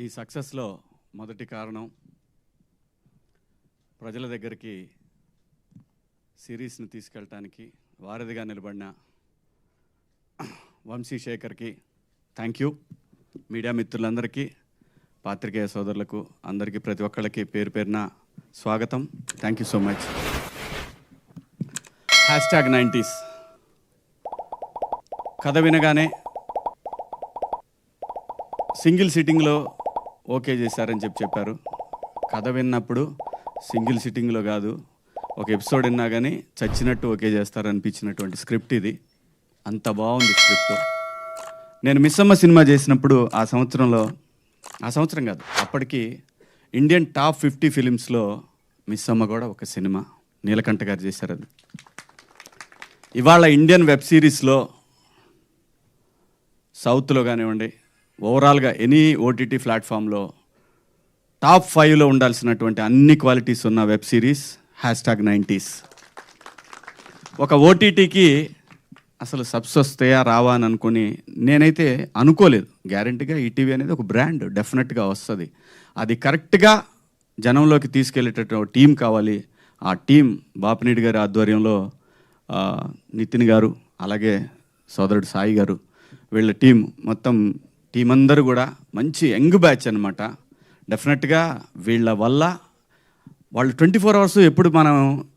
ఈ సక్సెస్లో మొదటి కారణం ప్రజల దగ్గరికి సిరీస్ని తీసుకెళ్ళటానికి వారధిగా నిలబడిన వంశీశేఖర్కి థ్యాంక్ యూ. మీడియా మిత్రులందరికీ, పాత్రికేయ సోదరులకు అందరికీ, ప్రతి ఒక్కళ్ళకి పేరు పేరున స్వాగతం. Thank you so much. #90s కథ వినగానే సింగిల్ సిట్టింగ్లో ఓకే చేశారని చెప్పారు. కథ విన్నప్పుడు సింగిల్ సిట్టింగ్లో కాదు, ఒక ఎపిసోడ్ విన్నా కానీ చచ్చినట్టు ఓకే చేస్తారనిపించినటువంటి స్క్రిప్ట్ ఇది. అంత బాగుంది స్క్రిప్ట్. నేను మిస్సమ్మ సినిమా చేసినప్పుడు ఆ సంవత్సరం కాదు, అప్పటికి ఇండియన్ టాప్ 50 ఫిలిమ్స్లో మిస్సమ్మ కూడా ఒక సినిమా. నీలకంఠ గారు చేశారు అది. ఇవాళ ఇండియన్ వెబ్ సిరీస్లో సౌత్లో కానివ్వండి, ఓవరాల్గా ఎనీ ఓటీటీ ప్లాట్ఫామ్లో టాప్ 5లో ఉండాల్సినటువంటి అన్ని క్వాలిటీస్ ఉన్న వెబ్ సిరీస్ #90s. ఒక ఓటీటీకి అసలు సబ్స్ వస్తాయా రావా అని అనుకుని నేనైతే అనుకోలేదు. గ్యారంటీగా ఈటీవీ అనేది ఒక బ్రాండ్, డెఫినెట్గా వస్తుంది. అది కరెక్ట్గా జనంలోకి తీసుకెళ్ళేటటువంటి టీం కావాలి. ఆ టీం బాపినీడి గారి ఆధ్వర్యంలో నితిన్ గారు, అలాగే సోదరుడు సాయి గారు, వీళ్ళ టీం, మొత్తం టీం అందరూ కూడా మంచి యంగ్ బ్యాచ్ అనమాట. డెఫినెట్గా వీళ్ళ వల్ల వాళ్ళు 24 అవర్స్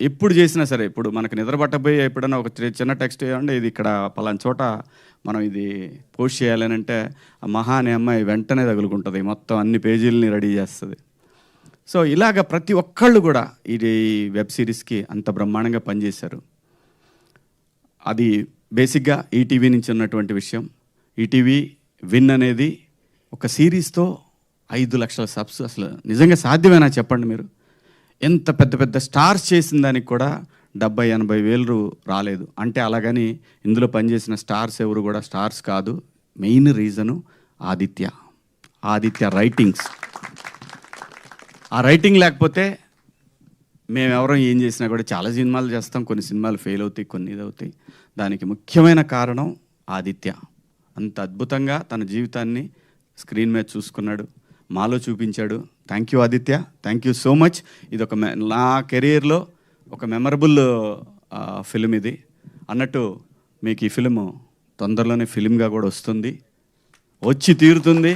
ఎప్పుడు చేసినా సరే, ఇప్పుడు మనకు నిద్ర పట్టబోయి ఎప్పుడైనా ఒక చిన్న టెక్స్ట్ చేయండి, ఇది ఇక్కడ పలానా చోట మనం ఇది పోస్ట్ చేయాలని అంటే మహా అనే అమ్మాయి వెంటనే తగులుకుంటుంది, మొత్తం అన్ని పేజీలని రెడీ చేస్తుంది. సో ఇలాగ ప్రతి ఒక్కళ్ళు కూడా ఇది వెబ్ సిరీస్కి అంత బ్రహ్మాండంగా పనిచేశారు. అది బేసిక్గా ఈటీవీ నుంచి ఉన్నటువంటి విషయం. ఈటీవీ విన్ అనేది ఒక సిరీస్తో 5 లక్షల సబ్స్ అసలు నిజంగా సాధ్యమేనా చెప్పండి మీరు? ఎంత పెద్ద పెద్ద స్టార్స్ చేసిన దానికి కూడా 70-80 వేలు రాలేదు అంటే, అలాగని ఇందులో పనిచేసిన స్టార్స్ ఎవరు కూడా స్టార్స్ కాదు. Main reason Aditya writings. ఆ రైటింగ్ లేకపోతే మేమెవరం ఏం చేసినా కూడా, చాలా సినిమాలు చేస్తాం, కొన్ని సినిమాలు ఫెయిల్ అవుతాయి, కొన్ని ఇదవుతాయి. దానికి ముఖ్యమైన కారణం ఆదిత్య. అంత అద్భుతంగా తన జీవితాన్ని స్క్రీన్ మీద చూసుకున్నాడు, మాలో చూపించాడు. Thank you Aditya, thank you so much. ఇది ఒక నా కెరీర్లో ఒక మెమరబుల్ ఫిలిం ఇది. అన్నట్టు మీకు ఈ ఫిలిం తొందరలోనే ఫిలింగా కూడా వచ్చి తీరుతుంది.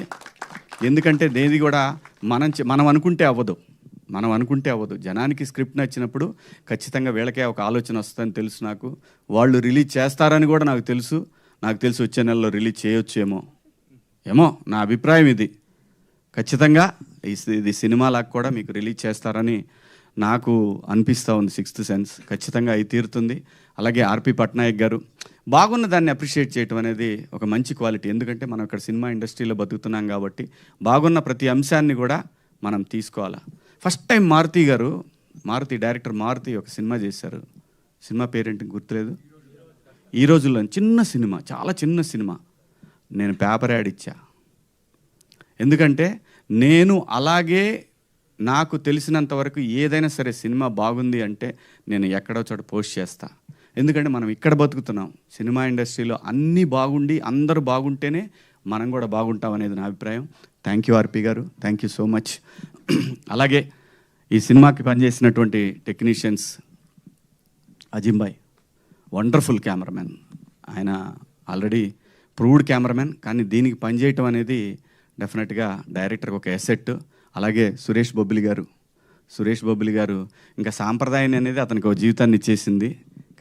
ఎందుకంటే దేది కూడా మనం అనుకుంటే అవ్వదు. జనానికి స్క్రిప్ట్ నచ్చినప్పుడు ఖచ్చితంగా వీళ్ళకే ఒక ఆలోచన వస్తుందని తెలుసు నాకు. వాళ్ళు రిలీజ్ చేస్తారని కూడా నాకు తెలుసు వచ్చే నెలలో రిలీజ్ చేయొచ్చేమో నా అభిప్రాయం ఇది. ఖచ్చితంగా ఇది సినిమాలాగా కూడా మీకు రిలీజ్ చేస్తారని నాకు అనిపిస్తూ ఉంది. 6th సెన్స్ ఖచ్చితంగా అయి తీరుతుంది. అలాగే ఆర్పి పట్నాయక్ గారు బాగున్న దాన్ని అప్రిషియేట్ చేయటం అనేది ఒక మంచి క్వాలిటీ. ఎందుకంటే మనం ఇక్కడ సినిమా ఇండస్ట్రీలో బతుకుతున్నాం కాబట్టి బాగున్న ప్రతి అంశాన్ని కూడా మనం తీసుకోవాలి. First time Maruthi director Maruthi ఒక సినిమా చేశారు. సినిమా పేరేంటి గుర్తులేదు. ఈ రోజుల్లో చిన్న సినిమా, చాలా చిన్న సినిమా. నేను పేపర్ యాడ్ ఇచ్చా. ఎందుకంటే నేను అలాగే నాకు తెలిసినంత వరకు ఏదైనా సరే సినిమా బాగుంది అంటే నేను ఎక్కడో చోట పోస్ట్ చేస్తా. ఎందుకంటే మనం ఇక్కడ బతుకుతున్నాం. సినిమా ఇండస్ట్రీలో అన్నీ బాగుండి అందరూ బాగుంటేనే మనం కూడా బాగుంటాం అనేది నా అభిప్రాయం. థ్యాంక్ యూ ఆర్పి గారు, థ్యాంక్ యూ సో మచ్. అలాగే ఈ సినిమాకి పనిచేసినటువంటి టెక్నీషియన్స్, అజింబాయ్ వండర్ఫుల్ కెమెరామెన్. ఆయన ఆల్రెడీ ప్రూవ్డ్ కెమెరామెన్, కానీ దీనికి పనిచేయటం అనేది డెఫినెట్గా డైరెక్టర్కి ఒక ఎసెట్. అలాగే సురేష్ బొబ్బిలి గారు ఇంకా సాంప్రదాయాన్ని అనేది అతనికి ఒక జీవితాన్ని ఇచ్చేసింది.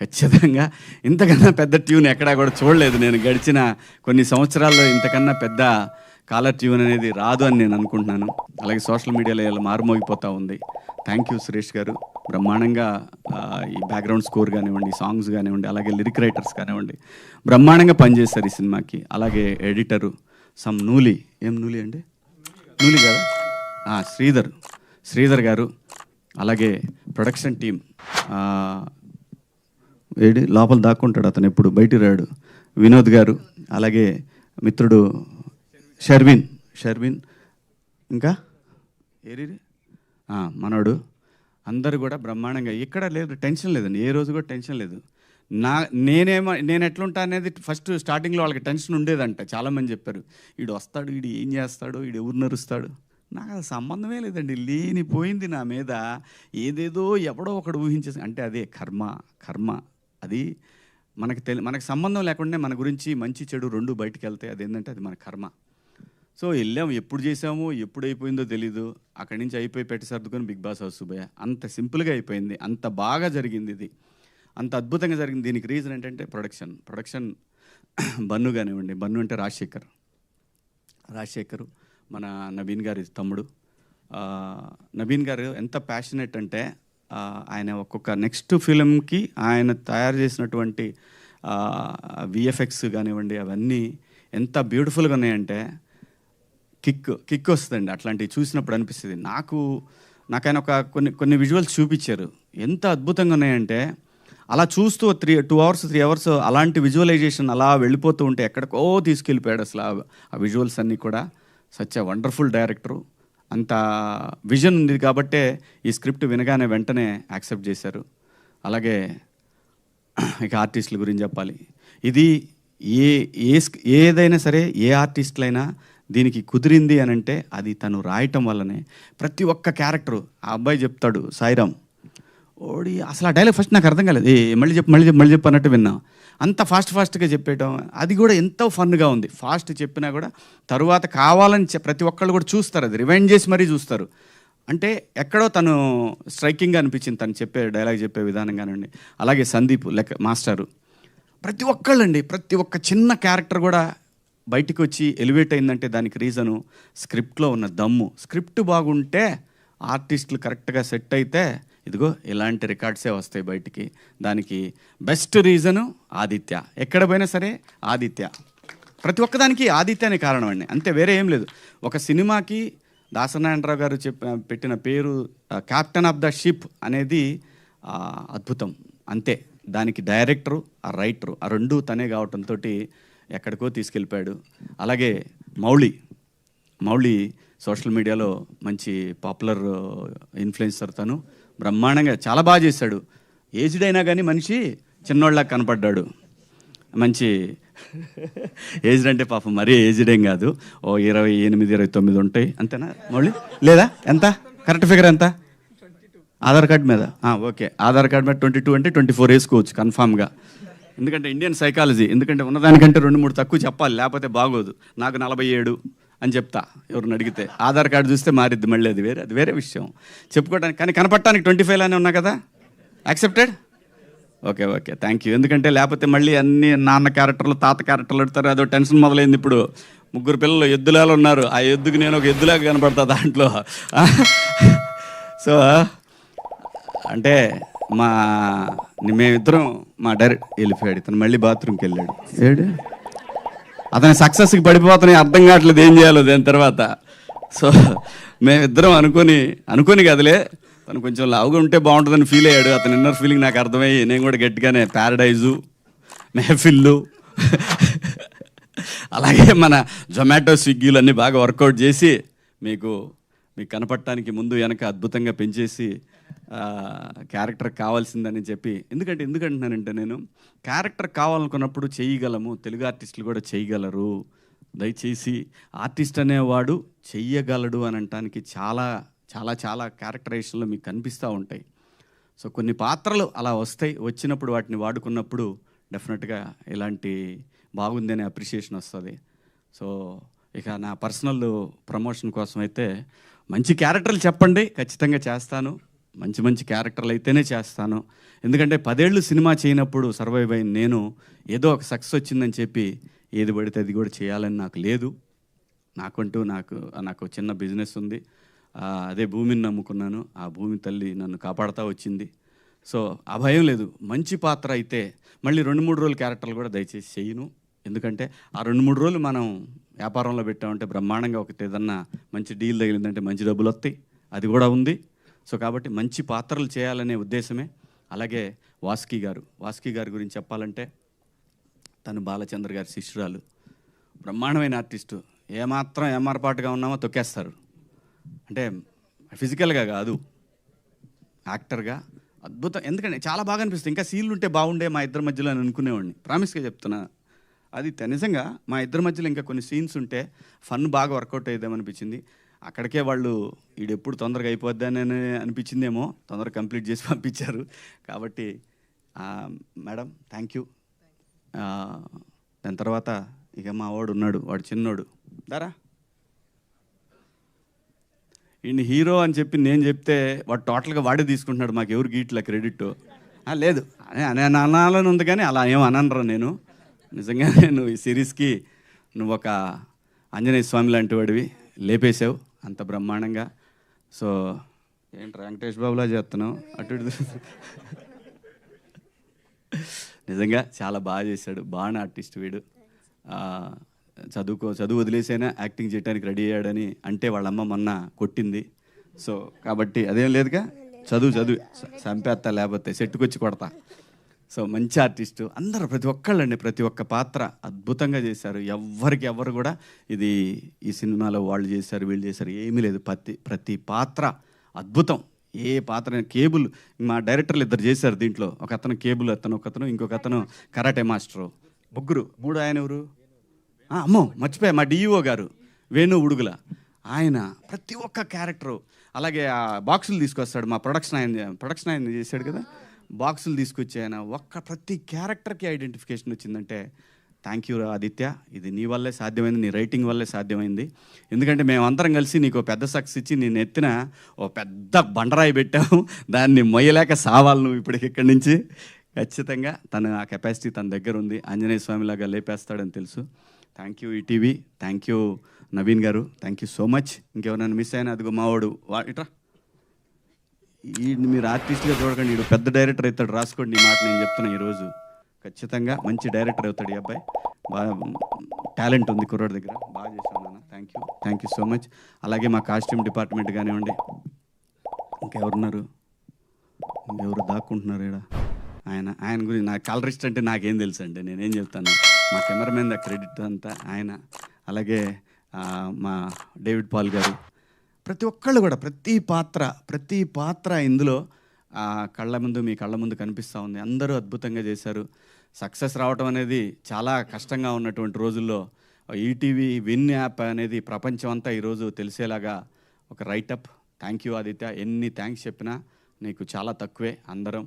ఖచ్చితంగా ఇంతకన్నా పెద్ద ట్యూన్ ఎక్కడా కూడా చూడలేదు నేను గడిచిన కొన్ని సంవత్సరాల్లో. ఇంతకన్నా పెద్ద కాలర్ ట్యూన్ అనేది రాదు అని నేను అనుకుంటున్నాను. అలాగే సోషల్ మీడియాలో ఇలా మారుమోగిపోతూ ఉంది. థ్యాంక్ యూ సురేష్ గారు. బ్రహ్మాండంగా ఈ బ్యాక్గ్రౌండ్ స్కోర్ కానివ్వండి, సాంగ్స్ కానివ్వండి, అలాగే లిరిక్ రైటర్స్ కానివ్వండి, బ్రహ్మాండంగా పనిచేస్తారు ఈ సినిమాకి. అలాగే ఎడిటరు నూలి అండి, నూలి గారు, శ్రీధర్ గారు, అలాగే ప్రొడక్షన్ టీం, లోపల దాక్కుంటాడు అతను, ఎప్పుడు బయటికి రాడు, వినోద్ గారు, అలాగే మిత్రుడు షర్విన్, ఇంకా మనోడు, అందరూ కూడా బ్రహ్మాండంగా. ఇక్కడ లేదు, టెన్షన్ లేదండి, ఏ రోజు కూడా టెన్షన్ లేదు. నేను ఎట్లుంటా అనేది ఫస్ట్ స్టార్టింగ్లో వాళ్ళకి టెన్షన్ ఉండేదంట. చాలామంది చెప్పారు, వీడు వస్తాడు, వీడు ఏం చేస్తాడు, వీడు ఎవరు నరుస్తాడు. నాకు అది సంబంధమే లేదండి. లేనిపోయింది నా మీద ఏదేదో ఎవడో ఒకడు ఊహించేసి, అంటే అదే కర్మ అది మనకు సంబంధం లేకుండా మన గురించి మంచి చెడు రెండు బయటికి వెళ్తాయి. అదేంటంటే అది మన కర్మ. సో వెళ్ళాము, ఎప్పుడు చేసామో ఎప్పుడు అయిపోయిందో తెలీదు. అక్కడి నుంచి అయిపోయి పెట్టి సర్దుకొని బిగ్ బాస్ హౌస్ పోయా. అంత సింపుల్గా అయిపోయింది, అంత బాగా జరిగింది, ఇది అంత అద్భుతంగా జరిగింది. దీనికి రీజన్ ఏంటంటే ప్రొడక్షన్ బన్ను కానివ్వండి. బన్ను అంటే రాజశేఖర్ మన నవీన్ గారి తమ్ముడు. నవీన్ గారు ఎంత ప్యాషనెట్ అంటే ఆయన ఒక్కొక్క నెక్స్ట్ ఫిలింకి ఆయన తయారు చేసినటువంటి విఎఫ్ఎక్స్ కానివ్వండి, అవన్నీ ఎంత బ్యూటిఫుల్గా ఉన్నాయంటే కిక్ వస్తుందండి. అట్లాంటివి చూసినప్పుడు అనిపిస్తుంది. నాకైనా కొన్ని విజువల్స్ చూపించారు, ఎంత అద్భుతంగా ఉన్నాయంటే అలా చూస్తూ 2 అవర్స్ 3 అవర్స్ అలాంటి విజువలైజేషన్ అలా వెళ్ళిపోతూ ఉంటే ఎక్కడికో తీసుకెళ్ళిపోయాడు అసలు ఆ విజువల్స్ అన్నీ కూడా. Such a wonderful director. అంత విజన్ ఉంది కాబట్టే ఈ స్క్రిప్ట్ వినగానే వెంటనే యాక్సెప్ట్ చేశారు. అలాగే ఇక ఆర్టిస్టుల గురించి చెప్పాలి. ఇది ఏదైనా సరే, ఏ ఆర్టిస్టులైనా దీనికి కుదిరింది అని అంటే అది తను రాయటం వల్లనే. ప్రతి ఒక్క క్యారెక్టరు ఆ అబ్బాయి చెప్తాడు, సాయిరామ్ ఓడి అసలు ఆ డైలాగ్ ఫస్ట్ నాకు అర్థం కాలేదు. మళ్ళీ చెప్పు అన్నట్టు విన్నా. అంత ఫాస్ట్గా చెప్పేయటం, అది కూడా ఎంతో ఫన్గా ఉంది. ఫాస్ట్ చెప్పినా కూడా తరువాత కావాలని ప్రతి ఒక్కళ్ళు కూడా చూస్తారు, అది రివైండ్ చేసి మరీ చూస్తారు. అంటే ఎక్కడో తను స్ట్రైకింగ్గా అనిపించింది తను డైలాగ్ చెప్పే విధానం కానివ్వండి. అలాగే సందీప్ మాస్టరు, ప్రతి ఒక్క చిన్న క్యారెక్టర్ కూడా బయటికి వచ్చి ఎలివేట్ అయిందంటే దానికి రీజను స్క్రిప్ట్లో ఉన్న దమ్ము. స్క్రిప్ట్ బాగుంటే, ఆర్టిస్టులు కరెక్ట్గా సెట్ అయితే ఇదిగో ఇలాంటి రికార్డ్సే వస్తాయి బయటికి. దానికి బెస్ట్ రీజను ఆదిత్య. ఎక్కడ పోయినా సరే ఆదిత్య, ప్రతి ఒక్కదానికి ఆదిత్యనే కారణం అండి, అంతే, వేరే ఏం లేదు. ఒక సినిమాకి దాసనారాయణరావు గారు పెట్టిన పేరు కెప్టెన్ ఆఫ్ ద షిప్ అనేది అద్భుతం, అంతే. దానికి డైరెక్టరు, ఆ రైటరు, ఆ రెండు తనే కావటంతో ఎక్కడికో తీసుకెళ్ళిపోయాడు. అలాగే మౌళి సోషల్ మీడియాలో మంచి పాపులర్ ఇన్ఫ్లుయెన్సర్. తను బ్రహ్మాండంగా చాలా బాగా చేశాడు. ఏజ్డ్ అయినా కానీ మనిషి చిన్నోళ్ళకి కనపడ్డాడు. మంచి ఏజ్డ్ అంటే పాపం మరీ ఏజ్డ్ ఏం కాదు, ఓ 28, 29 ఉంటాయి అంతేనా మౌళి? లేదా ఎంత కరెక్ట్ ఫిగర్ ఎంత? ఆధార్ కార్డు మీద ఓకే, ఆధార్ కార్డు మీద 22 అంటే 24 వేసుకోవచ్చు కన్ఫామ్గా. ఎందుకంటే ఇండియన్ సైకాలజీ, ఎందుకంటే ఉన్నదానికంటే 2-3 తక్కువ చెప్పాలి, లేకపోతే బాగోదు. నాకు 47 అని చెప్తా ఎవరిని అడిగితే. ఆధార్ కార్డు చూస్తే మారిద్ది మళ్ళీ, అది వేరే విషయం చెప్పుకోవడానికి. కానీ కనపడటానికి 25 ఉన్నా కదా, యాక్సెప్టెడ్. Okay thank you. ఎందుకంటే లేకపోతే మళ్ళీ అన్ని నాన్న క్యారెక్టర్లు, తాత క్యారెక్టర్లు పెడతారు, అదో టెన్షన్ మొదలైంది. ఇప్పుడు 3 పిల్లలు ఎద్దులాలు ఉన్నారు, ఆ ఎద్దుకు నేను ఒక ఎద్దులాగా కనపడతా దాంట్లో. సో అంటే మేమిద్దరం మా డైరెక్ట్ వెళ్ళిపోయాడు, ఇతను మళ్ళీ బాత్రూమ్కి వెళ్ళాడు. అతని సక్సెస్కి పడిపోతున్నాయి, అర్థం కావట్లేదు ఏం చేయాలో దాని తర్వాత. సో మేమిద్దరం అనుకోని కదలే, తను కొంచెం లావుగా ఉంటే బాగుంటుందని ఫీల్ అయ్యాడు. అతని ఇన్నర్ ఫీలింగ్ నాకు అర్థమయ్యి నేను కూడా గట్టిగానే ప్యారడైజు, మెహఫిల్లు, అలాగే మన జొమాటో, స్విగ్గీలు అన్నీ బాగా వర్కౌట్ చేసి మీకు కనపడటానికి ముందు వెనక అద్భుతంగా పెంచేసి క్యారెక్టర్ కావాల్సిందని చెప్పి. ఎందుకంటున్నానంటే నేను క్యారెక్టర్ కావాలనుకున్నప్పుడు చేయగలము, తెలుగు ఆర్టిస్టులు కూడా చేయగలరు. దయచేసి ఆర్టిస్ట్ అనేవాడు చెయ్యగలడు అని అనటానికి చాలా చాలా చాలా క్యారెక్టరైజేషన్లో మీకు కనిపిస్తూ ఉంటాయి. సో కొన్ని పాత్రలు అలా వచ్చినప్పుడు వాటిని వాడుకున్నప్పుడు డెఫినెట్గా ఇలాంటి బాగుంది అనే అప్రిషియేషన్ వస్తుంది. సో ఇక నా పర్సనల్ ప్రమోషన్ కోసం అయితే మంచి క్యారెక్టర్లు చెప్పండి, ఖచ్చితంగా చేస్తాను. మంచి క్యారెక్టర్లు అయితేనే చేస్తాను. ఎందుకంటే 10 ఏళ్ళు సినిమా చేయనప్పుడు సర్వైవ్ అయిన నేను ఏదో ఒక సక్సెస్ వచ్చిందని చెప్పి ఏది పడితే అది కూడా చేయాలని నాకు లేదు. నాకు చిన్న బిజినెస్ ఉంది, అదే భూమిని నమ్ముకున్నాను. ఆ భూమి తల్లి నన్ను కాపాడుతూ వచ్చింది. సో ఆ భయం లేదు. మంచి పాత్ర అయితే మళ్ళీ 2-3 రోజులు క్యారెక్టర్లు కూడా దయచేసి చేయను. ఎందుకంటే ఆ 2-3 రోజులు మనం వ్యాపారంలో పెట్టామంటే బ్రహ్మాండంగా ఏదన్నా మంచి డీల్ తగిలిందంటే మంచి డబ్బులు వస్తాయి, అది కూడా ఉంది. సో కాబట్టి మంచి పాత్రలు చేయాలనే ఉద్దేశమే. అలాగే వాసుకి గారి గురించి చెప్పాలంటే తను బాలచంద్ర గారి శిష్యురాలు, బ్రహ్మాండమైన ఆర్టిస్టు. ఏమాత్రం ఏమారపాటుగా ఉన్నామో తొక్కేస్తారు. అంటే ఫిజికల్గా కాదు, యాక్టర్గా అద్భుతం. ఎందుకంటే చాలా బాగా అనిపిస్తుంది. ఇంకా సీన్లు ఉంటే బాగుండే మా ఇద్దరి మధ్యలో అని అనుకునేవాడిని. ప్రామిస్గా చెప్తున్నా. అది నిజంగా మా ఇద్దరి మధ్యలో ఇంకా కొన్ని సీన్స్ ఉంటే ఫన్ బాగా వర్కౌట్ అయ్యేదేమనిపించింది. అక్కడికే వాళ్ళు ఎప్పుడు తొందరగా అయిపోద్దని అనిపించిందేమో, తొందరగా కంప్లీట్ చేసి పంపించారు. కాబట్టి మేడం థ్యాంక్ యూ. దాని తర్వాత ఇక మా వాడు ఉన్నాడు, వాడు చిన్నోడు దారా, ఈయన హీరో అని చెప్పి నేను చెప్తే వాడు టోటల్గా వాడే తీసుకుంటున్నాడు. మాకు ఎవరు గీట్ల క్రెడిట్ లేదు అనే అనాలని ఉంది, కానీ అలా ఏం అనరా నేను. నిజంగా నేను ఈ సిరీస్కి నువ్వు ఒక ఆంజనేయ స్వామి లాంటి వాడివి, లేపేశావు అంత బ్రహ్మాండంగా. సో ఏంటి వెంకటేష్ బాబులా చేస్తున్నావు అటు ఇటు. నిజంగా చాలా బాగా చేశాడు, బాగా ఆర్టిస్ట్ వీడు. చదువు వదిలేసైనా యాక్టింగ్ చేయడానికి రెడీ అయ్యాడని అంటే వాళ్ళమ్మ మొన్న కొట్టింది. సో కాబట్టి అదేం లేదుగా, చదువు చంపేస్తా, లేకపోతే సెట్టుకొచ్చి కొడతా. సో మంచి ఆర్టిస్టు అందరూ, ప్రతి ఒక్కళ్ళండి, ప్రతి ఒక్క పాత్ర అద్భుతంగా చేశారు. ఎవరు కూడా ఇది ఈ సినిమాలో వాళ్ళు చేశారు వీళ్ళు చేశారు ఏమీ లేదు. ప్రతి పాత్ర అద్భుతం. ఏ పాత్ర కేబుల్ మా డైరెక్టర్లు ఇద్దరు చేశారు దీంట్లో. ఒక అతను కేబుల్ ఒకతను ఇంకొక అతను కరాటే మాస్టరు, మూడు ఆయన ఎవరు, అమ్మో మర్చిపోయా, మా డిఈఓ గారు వేణు ఉడుగుల, ఆయన ప్రతి ఒక్క క్యారెక్టరు. అలాగే ఆ బాక్సులు తీసుకొస్తాడు మా ప్రొడక్షన్ ఆయన చేశాడు కదా, బాక్సులు తీసుకొచ్చి ఆయన ప్రతి క్యారెక్టర్కి ఐడెంటిఫికేషన్ వచ్చిందంటే థ్యాంక్ యూ ఆదిత్య. ఇది నీ వల్లే సాధ్యమైంది, నీ రైటింగ్ వల్లే సాధ్యమైంది. ఎందుకంటే మేమందరం కలిసి నీకు పెద్ద సక్సెస్ ఇచ్చి నేను ఎత్తిన ఓ పెద్ద బండరాయి పెట్టాము, దాన్ని మొయ్యలేక సావాలి నువ్వు ఇప్పటికి ఇక్కడి నుంచి. ఖచ్చితంగా ఆ కెపాసిటీ తన దగ్గర ఉంది, ఆంజనేయ స్వామిలాగా లేపేస్తాడని తెలుసు. Thank you ETV, thank you Naveen గారు, థ్యాంక్ యూ సో మచ్. ఇంకెవరైనా మిస్ అయినా అదిగో మావాడు ఇట్రా, మీరు ఆర్టిస్ట్గా చూడకండి, వీడు పెద్ద డైరెక్టర్ అవుతాడు, రాసుకోండి ఈ మాట నేను చెప్తున్నా. ఈరోజు ఖచ్చితంగా మంచి డైరెక్టర్ అవుతాడు ఈ అబ్బాయి. బాగా టాలెంట్ ఉంది కుర్రాడి దగ్గర, బాగా చేశాను నాన్న. Thank you so much. అలాగే మా కాస్ట్యూమ్ డిపార్ట్మెంట్ కానివ్వండి, ఇంకెవరు దాక్కుంటున్నారు ఇక్కడ, ఆయన గురించి నాకు కలరిస్ట్ అంటే నాకేం తెలుసు అండి, నేనేం చెప్తాను. మా కెమెరామెన్ ద క్రెడిట్ అంతా ఆయన. అలాగే మా డేవిడ్ పాల్ గారు, ప్రతి ఒక్కళ్ళు కూడా ప్రతి పాత్ర ఇందులో మీ కళ్ళ ముందు కనిపిస్తూ ఉంది. అందరూ అద్భుతంగా చేశారు. సక్సెస్ రావటం అనేది చాలా కష్టంగా ఉన్నటువంటి రోజుల్లో ఈటీవీ విన్ యాప్ అనేది ప్రపంచం అంతా ఈరోజు తెలిసేలాగా ఒక రైటప్. థ్యాంక్ యూ ఆదిత్య, ఎన్ని థ్యాంక్స్ చెప్పినా నీకు చాలా తక్కువే అందరం.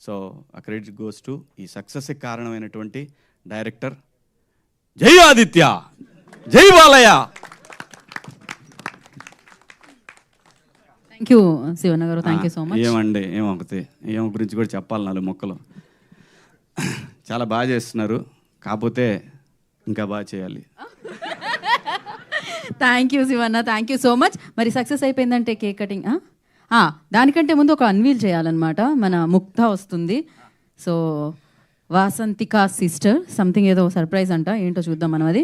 సో ఆ క్రెడిట్ గోస్ టు ఈ సక్సెస్కి కారణమైనటువంటి డైరెక్టర్. జై ఆదిత్య, జై బాలయ్య. థ్యాంక్ యూ శివన్న గారు, థ్యాంక్ యూ సో మచ్. ఏమండి ఏం గురించి కూడా చెప్పాలి, 4 మొక్కలు. చాలా బాగా చేస్తున్నారు, కాకపోతే ఇంకా బాగా చేయాలి. Thank you Shivanna, thank you so much. మరి సక్సెస్ అయిపోయిందంటే కేక్ కటింగ్, దానికంటే ముందు ఒక అన్వీల్ చేయాలన్నమాట. మన ముక్త వస్తుంది. సో వాసంతిక సిస్టర్ సంథింగ్ ఏదో సర్ప్రైజ్ అంట, ఏంటో చూద్దాం మనం అది.